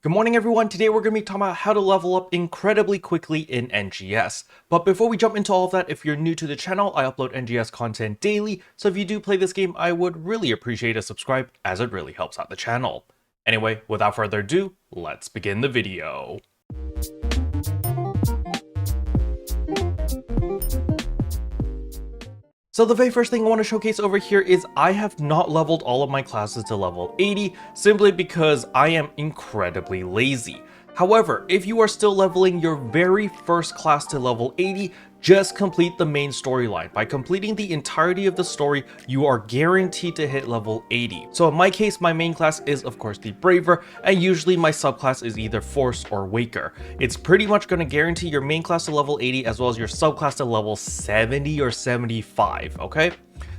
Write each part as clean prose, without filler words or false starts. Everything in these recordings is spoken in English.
Good morning everyone, today we're going to be talking about how to level up incredibly quickly in NGS. But before we jump into all of that, if you're new to the channel, I upload NGS content daily, so if you do play this game, I would really appreciate a subscribe as it really helps out the channel. Anyway, without further ado, let's begin the video. So the very first thing I want to showcase over here is I have not leveled all of my classes to level 80 simply because I am incredibly lazy. However, if you are still leveling your very first class to level 80, just complete the main storyline. By completing the entirety of the story, you are guaranteed to hit level 80. So in my case, my main class is of course the Braver, and usually my subclass is either Force or Waker. It's pretty much going to guarantee your main class to level 80 as well as your subclass to level 70 or 75, okay?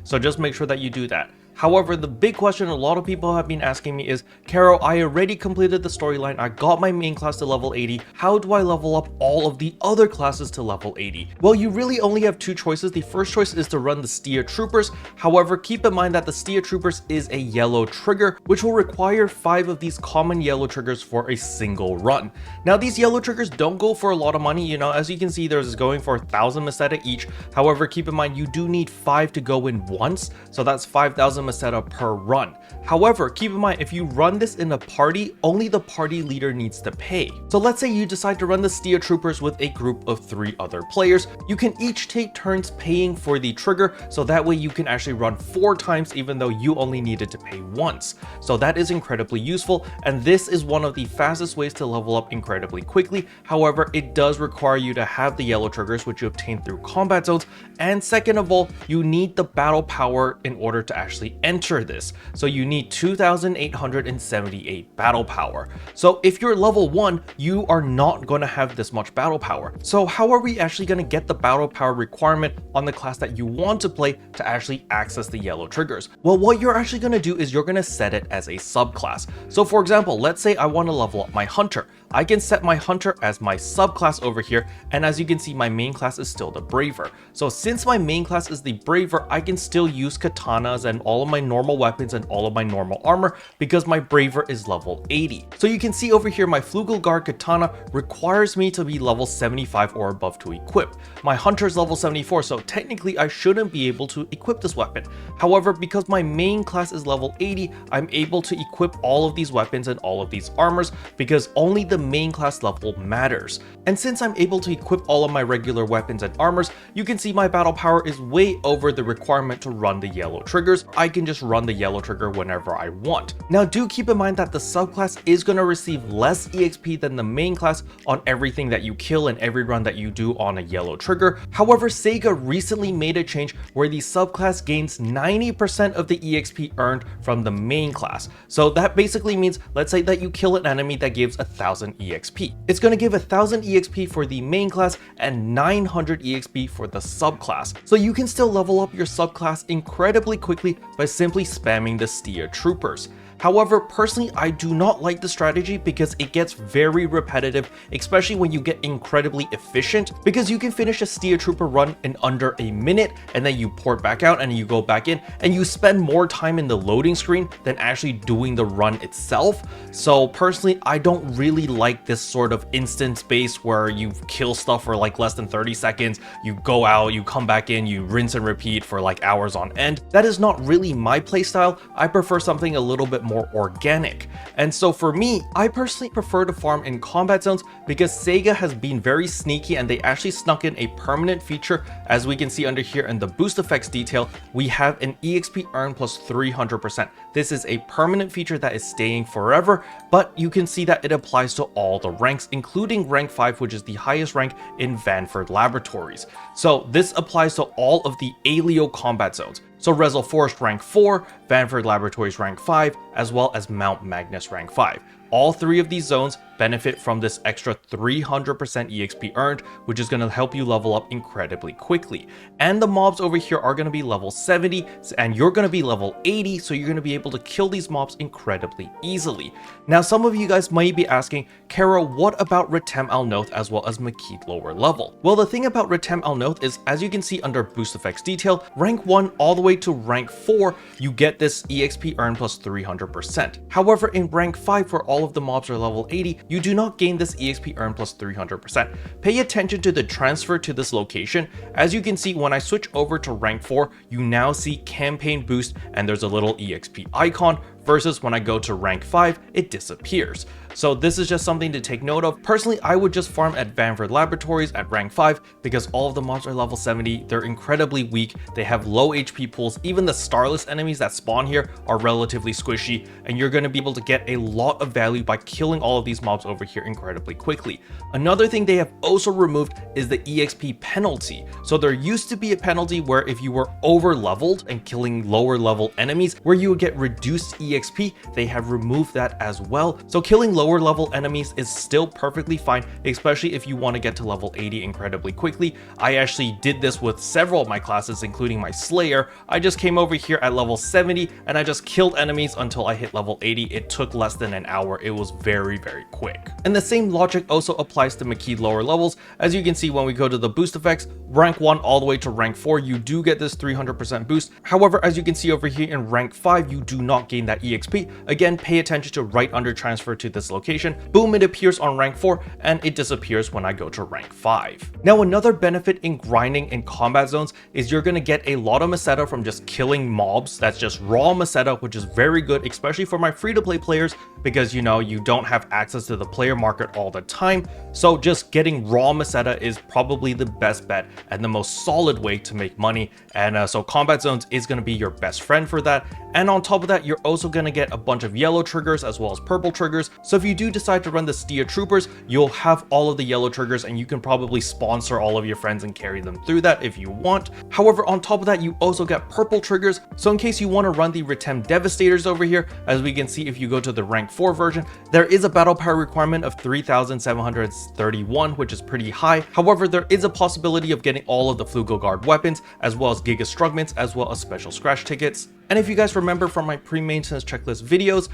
So just make sure that you do that. However, the big question a lot of people have been asking me is, Caro, I already completed the storyline, I got my main class to level 80, how do I level up all of the other classes to level 80? Well, you really only have two choices. The first choice is to run the Stia Troopers. However, keep in mind that the Stia Troopers is a yellow trigger, which will require 5 of these common yellow triggers for a single run. Now, these yellow triggers don't go for a lot of money, as you can see, there's going for 1,000 Meseta each. However, keep in mind, you do need 5 to go in once, so that's 5,000 Meseta per run. However, keep in mind, if you run this in a party, only the party leader needs to pay. So let's say you decide to run the Stia Troopers with a group of 3 other players. You can each take turns paying for the trigger, so that way you can actually run 4 times even though you only needed to pay once. So that is incredibly useful, and this is one of the fastest ways to level up incredibly quickly. However, it does require you to have the yellow triggers, which you obtain through combat zones, and second of all, you need the battle power in order to actually enter this. So you need 2,878 battle power. So if you're level 1, you are not going to have this much battle power. So how are we actually going to get the battle power requirement on the class that you want to play to actually access the yellow triggers? Well, what you're actually going to do is you're going to set it as a subclass. So for example, let's say I want to level up my Hunter. I can set my Hunter as my subclass over here, and as you can see, my main class is still the Braver. So since my main class is the Braver, I can still use katanas and all of my normal weapons and all of my normal armor because my Braver is level 80. So you can see over here, my Flugelguard katana requires me to be level 75 or above to equip. My Hunter is level 74, so technically I shouldn't be able to equip this weapon. However, because my main class is level 80, I'm able to equip all of these weapons and all of these armors because only the main class level matters. And since I'm able to equip all of my regular weapons and armors, you can see my battle power is way over the requirement to run the yellow triggers. I can just run the yellow trigger whenever I want. Now do keep in mind that the subclass is going to receive less EXP than the main class on everything that you kill and every run that you do on a yellow trigger. However, Sega recently made a change where the subclass gains 90% of the EXP earned from the main class. So that basically means, let's say that you kill an enemy that gives 1,000 EXP. It's going to give 1,000 EXP for the main class and 900 EXP for the subclass. So you can still level up your subclass incredibly quickly by simply spamming the Stia Troopers. However, personally, I do not like the strategy because it gets very repetitive, especially when you get incredibly efficient, because you can finish a Stia Trooper run in under a minute and then you port back out and you go back in and you spend more time in the loading screen than actually doing the run itself. So personally, I don't really like this sort of instance base where you kill stuff for like less than 30 seconds, you go out, you come back in, you rinse and repeat for like hours on end. That is not really my playstyle. I prefer something a little bit more organic. And so for me, I personally prefer to farm in combat zones because Sega has been very sneaky and they actually snuck in a permanent feature. As we can see under here in the boost effects detail, we have an EXP earn plus 300%. This is a permanent feature that is staying forever, but you can see that it applies to all the ranks, including rank 5, which is the highest rank in Vanford Laboratories. So this applies to all of the Alio combat zones. So Rezel Forest rank 4, Vanford Laboratories rank 5, as well as Mount Magnus rank 5. All 3 of these zones benefit from this extra 300% EXP earned, which is going to help you level up incredibly quickly. And the mobs over here are going to be level 70 and you're going to be level 80, so you're going to be able to kill these mobs incredibly easily. Now some of you guys might be asking, Kara, what about Retem Al-Noth as well as Makid lower level? Well, the thing about Retem Al-Noth is, as you can see under boost effects detail, rank 1 all the way to rank 4, you get this EXP earn plus 300%. However, in rank 5, where all of the mobs are level 80, you do not gain this EXP earn plus 300%. Pay attention to the transfer to this location. As you can see, when I switch over to rank 4, you now see campaign boost and there's a little EXP icon, versus when I go to rank 5, it disappears. So this is just something to take note of. Personally, I would just farm at Vanford Laboratories at rank 5 because all of the mobs are level 70. They're incredibly weak. They have low HP pools. Even the starless enemies that spawn here are relatively squishy, and you're going to be able to get a lot of value by killing all of these mobs over here incredibly quickly. Another thing they have also removed is the EXP penalty. So there used to be a penalty where if you were over leveled and killing lower level enemies, where you would get reduced EXP, they have removed that as well. So killing lower level enemies is still perfectly fine, especially if you want to get to level 80 incredibly quickly. I actually did this with several of my classes, including my Slayer. I just came over here at level 70 and I just killed enemies until I hit level 80. It took less than an hour. It was very quick. And the same logic also applies to Makid lower levels. As you can see, when we go to the boost effects, rank 1 all the way to rank 4, you do get this 300% boost. However, as you can see over here in rank 5, you do not gain that EXP. Again, pay attention to right under transfer to this location. Boom, it appears on rank 4 and it disappears when I go to rank 5. Now another benefit in grinding in combat zones is you're going to get a lot of Meseta from just killing mobs. That's just raw Meseta, which is very good, especially for my free-to-play players, because you know you don't have access to the player market all the time. So just getting raw Meseta is probably the best bet and the most solid way to make money. And so combat zones is going to be your best friend for that. And on top of that, you're also going to get a bunch of yellow triggers as well as purple triggers. So if you do decide to run the Stia troopers, you'll have all of the yellow triggers and you can probably sponsor all of your friends and carry them through that if you want. However, on top of that, you also get purple triggers. So in case you want to run the Retem Devastators over here, as we can see, if you go to the rank 4 version, there is a battle power requirement of 3,731, which is pretty high. However, there is a possibility of getting all of the Flugel weapons, as well as Giga Strugments, as well as special scratch tickets. And if you guys remember from my pre-maintenance checklist videos,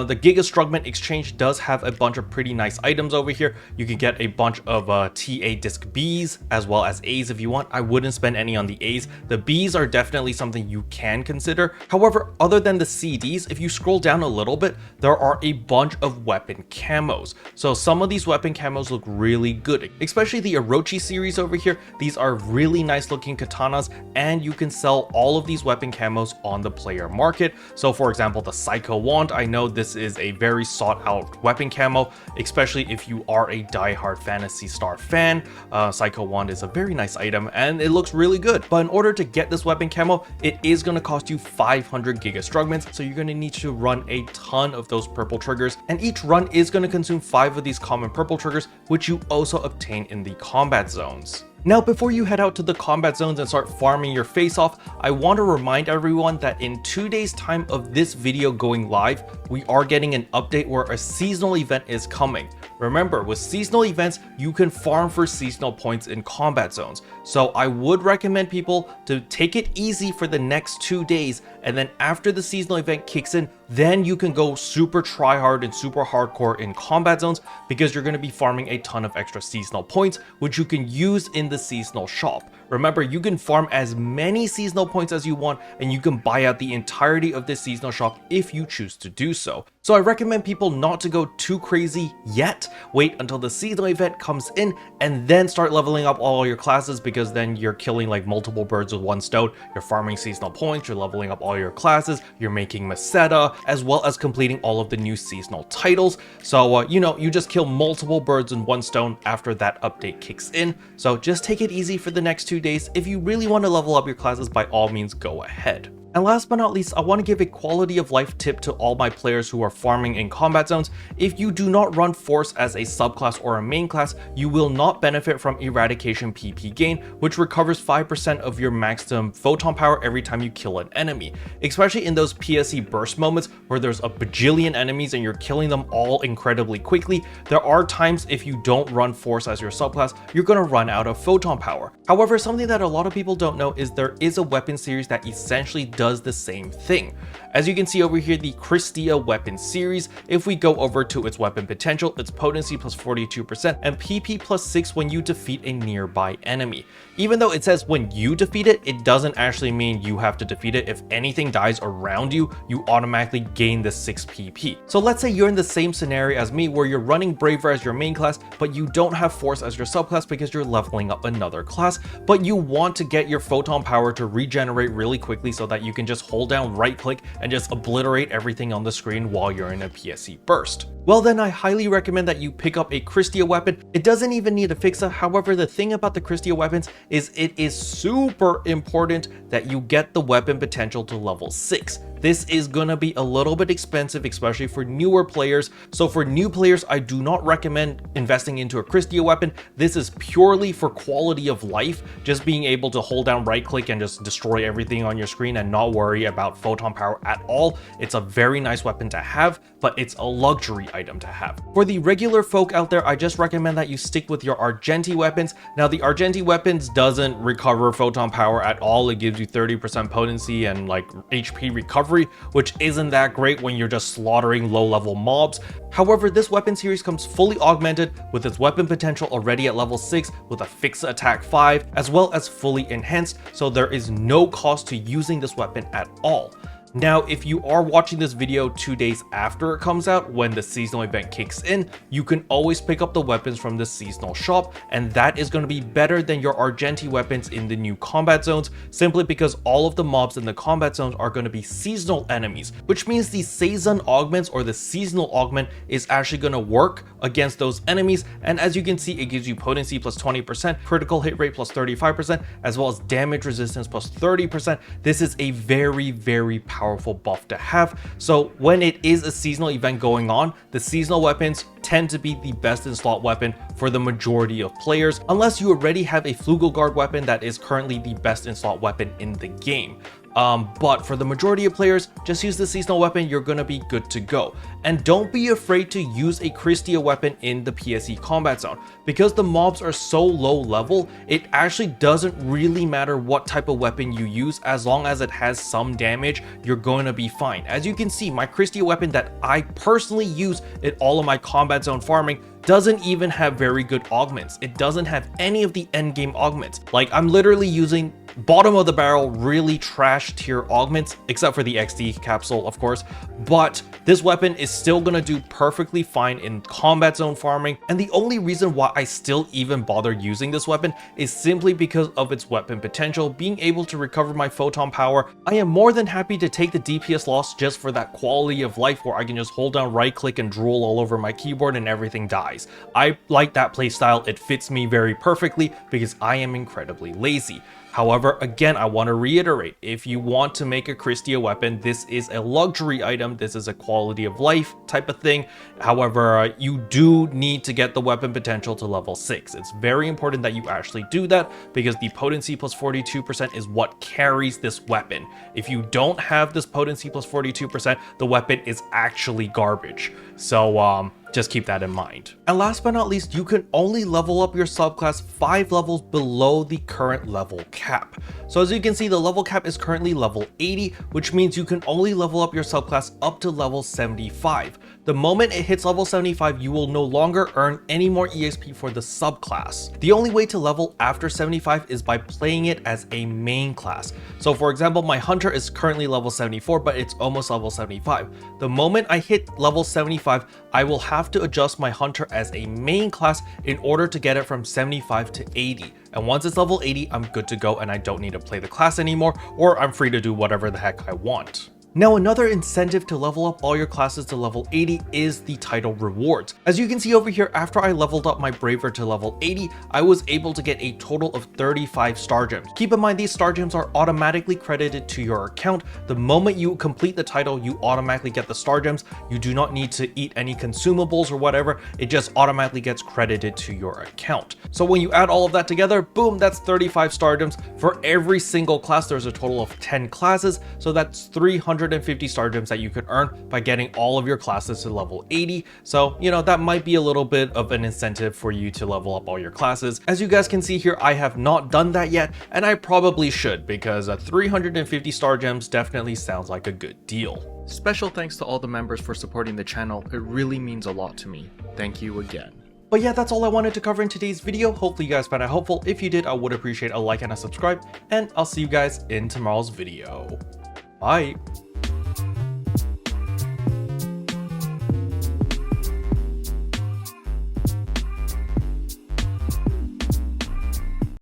the Giga Strugment exchange does have a bunch of pretty nice items over here. You can get a bunch of TA disc Bs as well as As if you want. I wouldn't spend any on the As. The Bs are definitely something you can consider. However, other than the CDs, if you scroll down a little bit, there are a bunch of weapon camos. So some of these weapon camos look really good, especially the Orochi series over here. These are really nice looking katanas, and you can sell all of these weapon camos on the player market. So for example, the Psycho Wand, I know this is a very sought out weapon camo, especially if you are a diehard Phantasy Star fan. Psycho Wand is a very nice item and it looks really good. But in order to get this weapon camo, it is going to cost you 500 Giga Strugments. So you're going to need to run a ton of those purple triggers, and each run is going to consume 5 of these common purple triggers, which you also obtain in the combat zones. Now, before you head out to the combat zones and start farming your face off, I want to remind everyone that in 2 days time of this video going live, we are getting an update where a seasonal event is coming. Remember, with seasonal events, you can farm for seasonal points in combat zones. So I would recommend people to take it easy for the next 2 days, and then after the seasonal event kicks in, then you can go super try hard and super hardcore in combat zones, because you're going to be farming a ton of extra seasonal points, which you can use in the seasonal shop. Remember, you can farm as many seasonal points as you want, and you can buy out the entirety of this seasonal shop if you choose to do so. So I recommend people not to go too crazy yet. Wait until the seasonal event comes in and then start leveling up all your classes, because then you're killing like multiple birds with one stone. You're farming seasonal points, you're leveling up all your classes, you're making Meseta, as well as completing all of the new seasonal titles. So, you know, you just kill multiple birds in one stone after that update kicks in. So just take it easy for the next 2 days. If you really want to level up your classes, by all means, go ahead. And last but not least, I want to give a quality of life tip to all my players who are farming in combat zones. If you do not run Force as a subclass or a main class, you will not benefit from Eradication PP gain, which recovers 5% of your maximum photon power every time you kill an enemy. Especially in those PSE burst moments where there's a bajillion enemies and you're killing them all incredibly quickly, there are times if you don't run Force as your subclass, you're going to run out of photon power. However, something that a lot of people don't know is there is a weapon series that essentially does the same thing. As you can see over here, the Stia weapon series, if we go over to its weapon potential, its potency plus 42% and PP plus 6 when you defeat a nearby enemy. Even though it says when you defeat it, it doesn't actually mean you have to defeat it. If anything dies around you, you automatically gain the 6 PP. So let's say you're in the same scenario as me where you're running Braver as your main class, but you don't have Force as your subclass because you're leveling up another class, but you want to get your photon power to regenerate really quickly so that you can just hold down right click and just obliterate everything on the screen while you're in a PSE burst. Well then, I highly recommend that you pick up a Stia weapon. It doesn't even need a fixa. However, the thing about the Stia weapons is it is super important that you get the weapon potential to level 6. This is gonna be a little bit expensive, especially for newer players. So for new players, I do not recommend investing into a Stia weapon. This is purely for quality of life, just being able to hold down right click and just destroy everything on your screen and not worry about photon power at all. It's a very nice weapon to have, but it's a luxury item to have. For the regular folk out there, I just recommend that you stick with your Argenti weapons. Now the Argenti weapons doesn't recover photon power at all. It gives you 30% potency and like HP recovery, which isn't that great when you're just slaughtering low level mobs. However, this weapon series comes fully augmented with its weapon potential already at level 6 with a fixed attack 5 as well as fully enhanced, so there is no cost to using this weapon at all. Now, if you are watching this video 2 days after it comes out, when the seasonal event kicks in, you can always pick up the weapons from the seasonal shop, and that is going to be better than your Argenti weapons in the new combat zones, simply because all of the mobs in the combat zones are going to be seasonal enemies, which means the season augments or the seasonal augment is actually going to work against those enemies. And as you can see, it gives you potency plus 20%, critical hit rate plus 35%, as well as damage resistance plus 30%. This is a very, very powerful buff to have. So when it is a seasonal event going on, the seasonal weapons tend to be the best in slot weapon for the majority of players, unless you already have a Flugelguard weapon that is currently the best in slot weapon in the game. But for the majority of players, just use the seasonal weapon, you're gonna be good to go. And don't be afraid to use a Stia weapon in the PSE combat zone. Because the mobs are so low level, it actually doesn't really matter what type of weapon you use. As long as it has some damage, you're going to be fine. As you can see, my Stia weapon that I personally use in all of my combat zone farming doesn't even have very good augments. It doesn't have any of the endgame augments. Like, I'm literally using bottom of the barrel, really trash tier augments, except for the XD capsule, of course. But this weapon is still gonna do perfectly fine in combat zone farming. And the only reason why I still even bother using this weapon is simply because of its weapon potential, being able to recover my photon power. I am more than happy to take the DPS loss just for that quality of life where I can just hold down right click and drool all over my keyboard and everything dies. I like that playstyle. It fits me very perfectly because I am incredibly lazy. However, again, I want to reiterate, if you want to make a Stia weapon, this is a luxury item. This is a quality of life type of thing. However, you do need to get the weapon potential to level 6. It's very important that you actually do that because the potency plus 42% is what carries this weapon. If you don't have this potency plus 42%, the weapon is actually garbage. So, just keep that in mind. And last but not least, you can only level up your subclass 5 levels below the current level cap. So as you can see, the level cap is currently level 80, which means you can only level up your subclass up to level 75. The moment it hits level 75, you will no longer earn any more EXP for the subclass. The only way to level after 75 is by playing it as a main class. So for example, my hunter is currently level 74, but it's almost level 75. The moment I hit level 75, I will have to adjust my hunter as a main class in order to get it from 75 to 80. And once it's level 80, I'm good to go and I don't need to play the class anymore, or I'm free to do whatever the heck I want. Now, another incentive to level up all your classes to level 80 is the title rewards. As you can see over here, after I leveled up my Braver to level 80, I was able to get a total of 35 star gems. Keep in mind, these star gems are automatically credited to your account. The moment you complete the title, you automatically get the star gems. You do not need to eat any consumables or whatever. It just automatically gets credited to your account. So when you add all of that together, boom, that's 35 star gems. For every single class, there's a total of 10 classes. So that's 350 star gems that you could earn by getting all of your classes to level 80. So, you know, that might be a little bit of an incentive for you to level up all your classes. As you guys can see here, I have not done that yet, and I probably should, because 350 star gems definitely sounds like a good deal. Special thanks to all the members for supporting the channel. It really means a lot to me. Thank you again. But yeah, that's all I wanted to cover in today's video. Hopefully you guys found it helpful. If you did, I would appreciate a like and a subscribe, and I'll see you guys in tomorrow's video. Bye.